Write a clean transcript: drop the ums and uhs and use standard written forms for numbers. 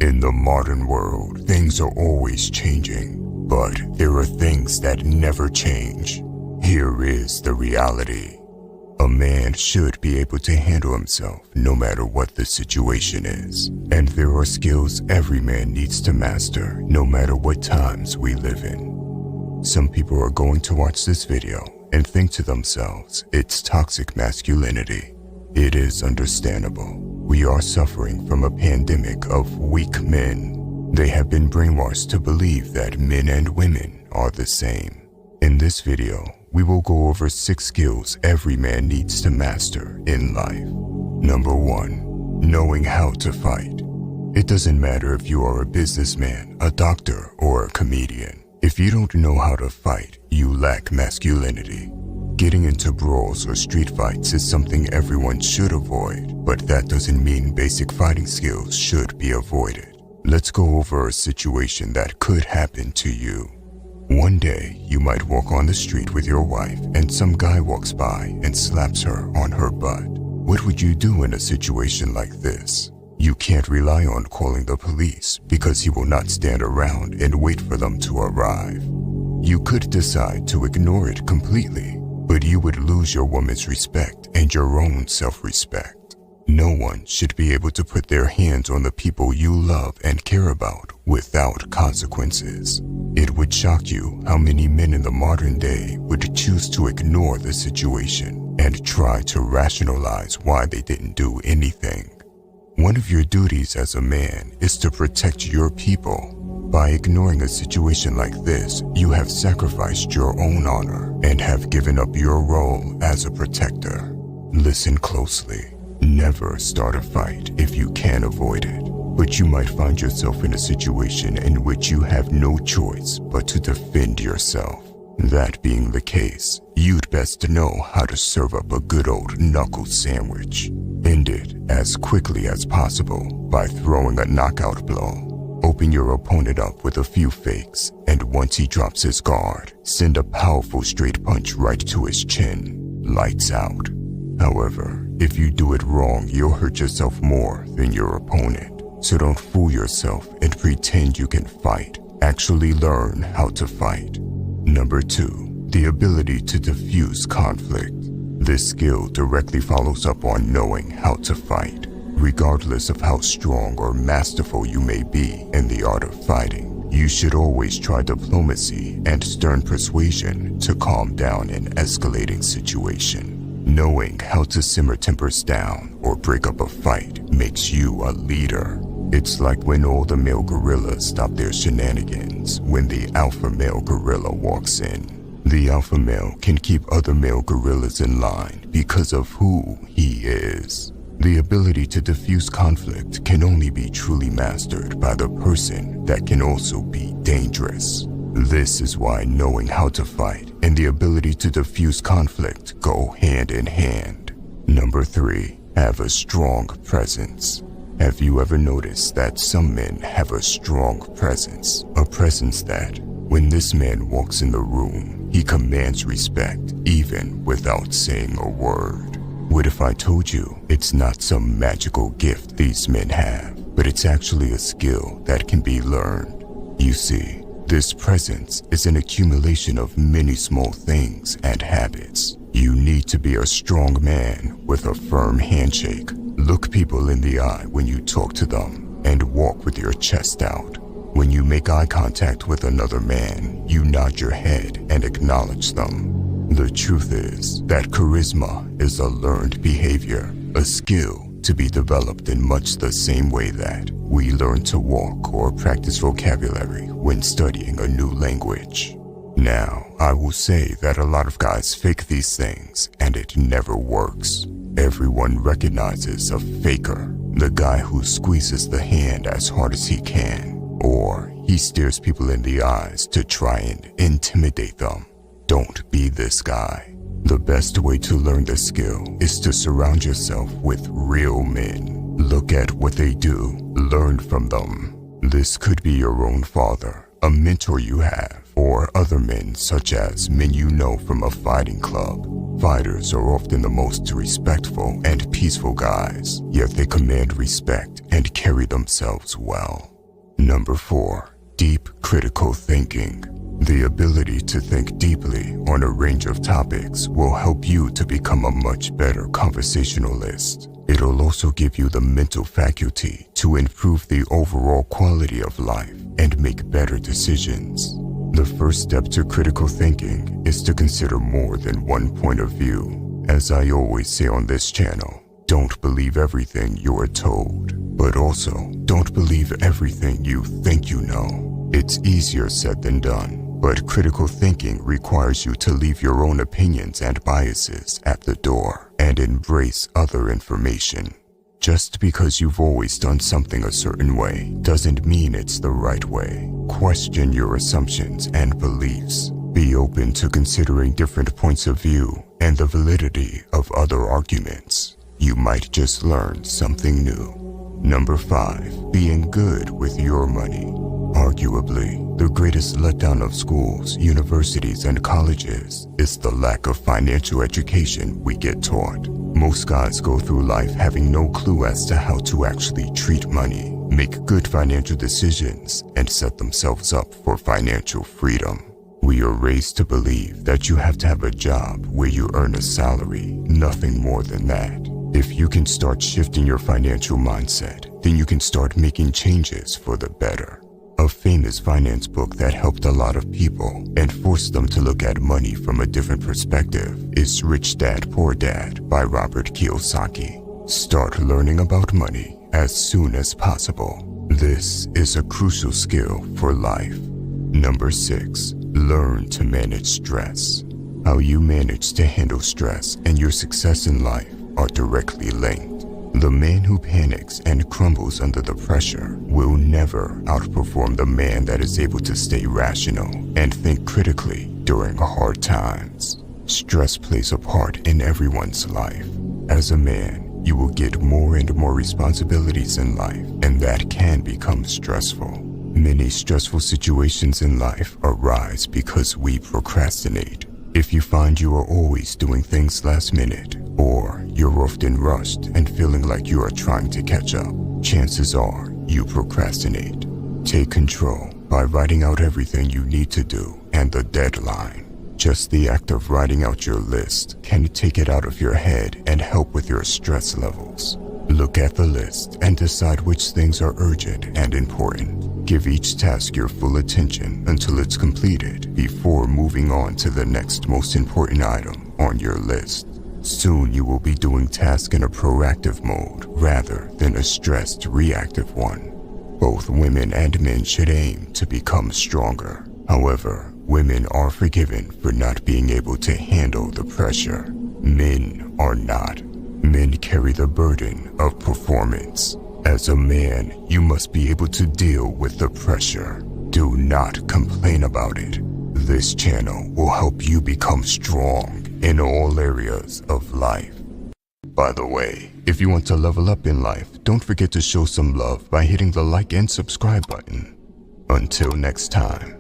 In the modern world, things are always changing, but there are things that never change. Here is the reality. A man should be able to handle himself no matter what the situation is. And there are skills every man needs to master no matter what times we live in. Some people are going to watch this video and think to themselves, it's toxic masculinity. It is understandable. We are suffering from a pandemic of weak men. They have been brainwashed to believe that men and women are the same. In this video, we will go over 6 skills every man needs to master in life. Number 1, knowing how to fight. It doesn't matter if you are a businessman, a doctor, or a comedian. If you don't know how to fight, you lack masculinity. Getting into brawls or street fights is something everyone should avoid, but that doesn't mean basic fighting skills should be avoided. Let's go over a situation that could happen to you. One day, you might walk on the street with your wife and some guy walks by and slaps her on her butt. What would you do in a situation like this? You can't rely on calling the police because he will not stand around and wait for them to arrive. You could decide to ignore it completely, but you would lose your woman's respect and your own self-respect. No one should be able to put their hands on the people you love and care about without consequences. It would shock you how many men in the modern day would choose to ignore the situation and try to rationalize why they didn't do anything. One of your duties as a man is to protect your people. By ignoring a situation like this, you have sacrificed your own honor and have given up your role as a protector. Listen closely. Never start a fight if you can avoid it, but you might find yourself in a situation in which you have no choice but to defend yourself. That being the case, you'd best know how to serve up a good old knuckle sandwich. End it as quickly as possible by throwing a knockout blow. Open your opponent up with a few fakes, and once he drops his guard, send a powerful straight punch right to his chin. Lights out. However, if you do it wrong, you'll hurt yourself more than your opponent. So don't fool yourself and pretend you can fight. Actually learn how to fight. Number 2, the ability to diffuse conflict. This skill directly follows up on knowing how to fight. Regardless of how strong or masterful you may be in the art of fighting, you should always try diplomacy and stern persuasion to calm down an escalating situation. Knowing how to simmer tempers down or break up a fight makes you a leader. It's like when all the male gorillas stop their shenanigans when the alpha male gorilla walks in. The alpha male can keep other male gorillas in line because of who he is. The ability to diffuse conflict can only be truly mastered by the person that can also be dangerous. This is why knowing how to fight and the ability to diffuse conflict go hand in hand. Number 3, have a strong presence. Have you ever noticed that some men have a strong presence? A presence that, when this man walks in the room, he commands respect even without saying a word. What if I told you it's not some magical gift these men have, but it's actually a skill that can be learned? You see, this presence is an accumulation of many small things and habits. You need to be a strong man with a firm handshake. Look people in the eye when you talk to them and walk with your chest out. When you make eye contact with another man, you nod your head and acknowledge them. The truth is that charisma is a learned behavior, a skill to be developed in much the same way that we learn to walk or practice vocabulary when studying a new language. Now, I will say that a lot of guys fake these things and it never works. Everyone recognizes a faker, the guy who squeezes the hand as hard as he can, or he stares people in the eyes to try and intimidate them. Don't be this guy. The best way to learn this skill is to surround yourself with real men. Look at what they do, learn from them. This could be your own father, a mentor you have, or other men such as men you know from a fighting club. Fighters are often the most respectful and peaceful guys, yet they command respect and carry themselves well. Number 4. Deep critical thinking. The ability to think deeply on a range of topics will help you to become a much better conversationalist. It'll also give you the mental faculty to improve the overall quality of life and make better decisions. The first step to critical thinking is to consider more than one point of view. As I always say on this channel, don't believe everything you are told, but also don't believe everything you think you know. It's easier said than done. But critical thinking requires you to leave your own opinions and biases at the door and embrace other information. Just because you've always done something a certain way doesn't mean it's the right way. Question your assumptions and beliefs. Be open to considering different points of view and the validity of other arguments. You might just learn something new. Number 5. Being good with your money. Arguably, the greatest letdown of schools, universities, and colleges is the lack of financial education we get taught. Most guys go through life having no clue as to how to actually treat money, make good financial decisions, and set themselves up for financial freedom. We are raised to believe that you have to have a job where you earn a salary, nothing more than that. If you can start shifting your financial mindset, then you can start making changes for the better. A famous finance book that helped a lot of people and forced them to look at money from a different perspective is Rich Dad Poor Dad by Robert Kiyosaki. Start learning about money as soon as possible. This is a crucial skill for life. Number 6. Learn to manage stress. How you manage to handle stress and your success in life are directly linked. The man who panics and crumbles under the pressure will never outperform the man that is able to stay rational and think critically during hard times. Stress plays a part in everyone's life. As a man, you will get more and more responsibilities in life, and that can become stressful. Many stressful situations in life arise because we procrastinate. If you find you are always doing things last minute, or you're often rushed and feeling like you are trying to catch up, chances are you procrastinate. Take control by writing out everything you need to do and the deadline. Just the act of writing out your list can take it out of your head and help with your stress levels. Look at the list and decide which things are urgent and important. Give each task your full attention until it's completed before moving on to the next most important item on your list. Soon you will be doing tasks in a proactive mode rather than a stressed reactive one. Both women and men should aim to become stronger. However, women are forgiven for not being able to handle the pressure. Men are not. Men carry the burden of performance. As a man, you must be able to deal with the pressure. Do not complain about it. This channel will help you become strong in all areas of life. By the way, if you want to level up in life, don't forget to show some love by hitting the like and subscribe button. Until next time.